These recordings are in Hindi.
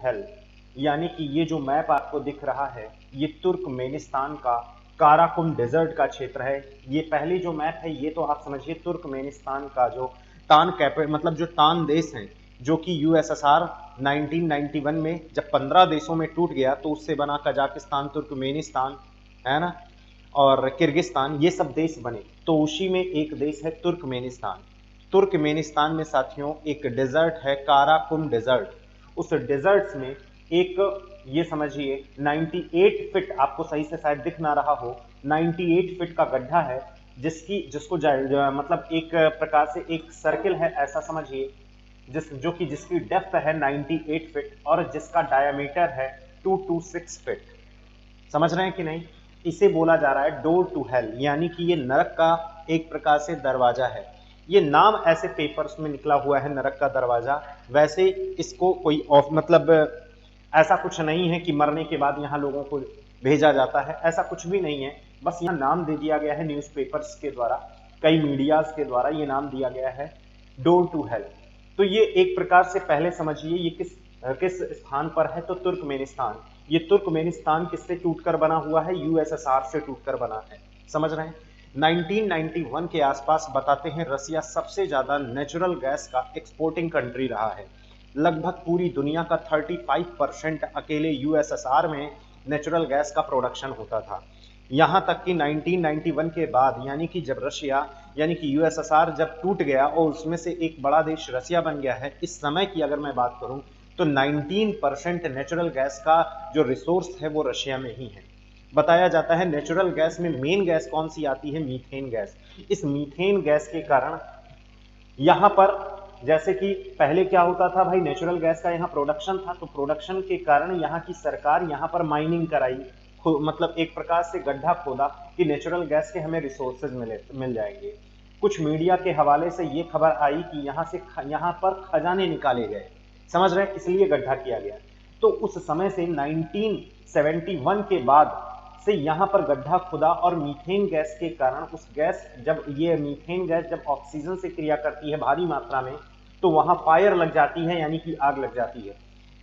हेल, यानी कि ये जो मैप आपको दिख रहा है ये तुर्कमेनिस्तान का काराकुम डेजर्ट का क्षेत्र है। ये पहली जो मैप है ये तो आप समझिए तुर्कमेनिस्तान का जो तान कैपिटल मतलब जो तान देश है जो कि यूएसएसआर 1991 में जब 15 देशों में टूट गया तो उससे बना कजाकिस्तान, तुर्कमेनिस्तान, है ना, और किर्गिस्तान, ये सब देश बने। तो उसी में एक देश है तुर्कमेनिस्तान। तुर्कमेनिस्तान में साथियों एक डेजर्ट है काराकुम डेजर्ट। उस डेजर्ट में एक, ये समझिए 98 फीट, आपको सही से शायद दिख ना रहा हो, 98 फीट का गड्ढा है जिसको मतलब एक प्रकार से एक सर्किल है ऐसा समझिए, जिसकी डेप्थ है 98 फीट और जिसका डायमीटर है 226 फीट। समझ रहे हैं कि नहीं? इसे बोला जा रहा है डोर टू हेल, यानी कि ये नरक का एक प्रकार से दरवाजा है। ये नाम ऐसे पेपर्स में निकला हुआ है नरक का दरवाजा, वैसे इसको कोई ऑफ मतलब ऐसा कुछ नहीं है कि मरने के बाद यहाँ लोगों को भेजा जाता है, ऐसा कुछ भी नहीं है। बस यहाँ नाम दे दिया गया है न्यूज़पेपर्स के द्वारा, कई मीडियाज के द्वारा ये नाम दिया गया है डोर टू हेल। तो ये एक प्रकार से पहले समझिए ये किस स्थान पर है, तो तुर्कमेनिस्तान। ये तुर्कमेनिस्तान किससे टूटकर बना हुआ है? यूएसएसआर से टूटकर बना है। समझ रहे हैं? 1991 के आसपास बताते हैं रसिया सबसे ज्यादा नेचुरल गैस का एक्सपोर्टिंग कंट्री रहा है। लगभग पूरी दुनिया का 35% अकेले यूएसएसआर में नेचुरल गैस का प्रोडक्शन होता था। यहां तक कि 1991 के बाद, यानी कि जब रशिया यानी कि यूएसएसआर जब टूट गया और उसमें से एक बड़ा देश रसिया बन गया है, इस समय की अगर मैं बात करूं तो 19% नेचुरल गैस का जो रिसोर्स है वो रशिया में ही है। बताया जाता है नेचुरल गैस में मेन गैस कौन सी आती है? Methane gas. इस मीथेन गैस के कारण यहां पर, जैसे कि पहले क्या होता था भाई, नेचुरल गैस का यहाँ प्रोडक्शन था, तो प्रोडक्शन के कारण यहाँ की सरकार यहाँ पर माइनिंग कराई, मतलब एक प्रकार से गड्ढा खोदा कि नेचुरल गैस के हमें रिसोर्सेज मिल जाएंगे। कुछ मीडिया के हवाले से ये खबर आई कि यहाँ पर खजाने निकाले गए। समझ रहे हैं? इसलिए गड्ढा किया गया। तो उस समय से 1971 के बाद से यहाँ पर गड्ढा खुदा और मीथेन गैस के कारण उस गैस, जब ये मीथेन गैस जब ऑक्सीजन से क्रिया करती है भारी मात्रा में तो वहां फायर लग जाती है, यानी कि आग लग जाती है।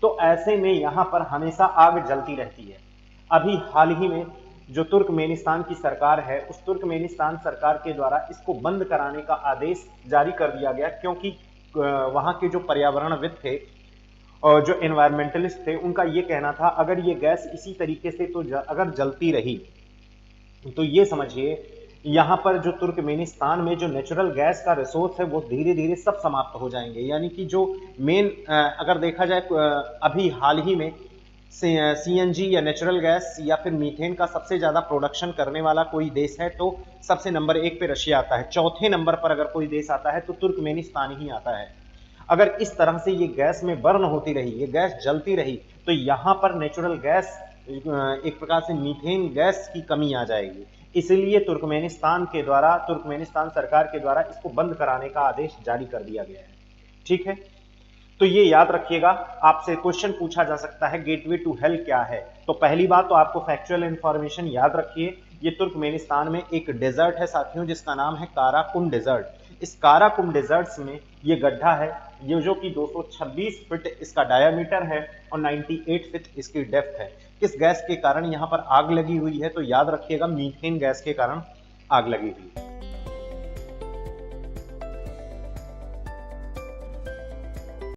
तो ऐसे में यहाँ पर हमेशा आग जलती रहती है। अभी हाल ही में जो तुर्कमेनिस्तान की सरकार है, उस तुर्कमेनिस्तान सरकार के द्वारा इसको बंद कराने का आदेश जारी कर दिया गया, क्योंकि वहां के जो पर्यावरणविद थे और जो एनवायरमेंटलिस्ट थे उनका ये कहना था अगर ये गैस इसी तरीके से तो अगर जलती रही तो ये समझिए यहाँ पर जो तुर्कमेनिस्तान में जो नेचुरल गैस का रिसोर्स है वो धीरे धीरे सब समाप्त हो जाएंगे। यानी कि जो मेन अगर देखा जाए अभी हाल ही में सीएनजी या नेचुरल गैस या फिर मीथेन का सबसे ज्यादा प्रोडक्शन करने वाला कोई देश है तो सबसे नंबर 1 पे रशिया आता है। चौथे नंबर पर अगर कोई देश आता है तो तुर्कमेनिस्तान ही आता है। अगर इस तरह से ये गैस में बर्न होती रही, ये गैस जलती रही, तो यहाँ पर नेचुरल गैस एक प्रकार से मीथेन गैस की कमी आ जाएगी। इसलिए तुर्कमेनिस्तान सरकार के द्वारा इसको बंद कराने का आदेश जारी कर दिया गया है। ठीक है, तो ये याद रखिएगा, आपसे क्वेश्चन पूछा जा सकता है गेटवे टू हेल क्या है। तो पहली बात तो आपको फैक्चुअल इंफॉर्मेशन याद रखिए, ये तुर्कमेनिस्तान में एक डेजर्ट है साथियों जिसका नाम है काराकुम डेजर्ट। इस काराकुम डेजर्ट्स में ये गड्ढा है, ये जो कि 226 फीट इसका डायमीटर है और 98 फीट इसकी डेप्थ है। किस गैस के कारण यहाँ पर आग लगी हुई है? तो याद रखिएगा मीथेन गैस के कारण आग लगी हुई है।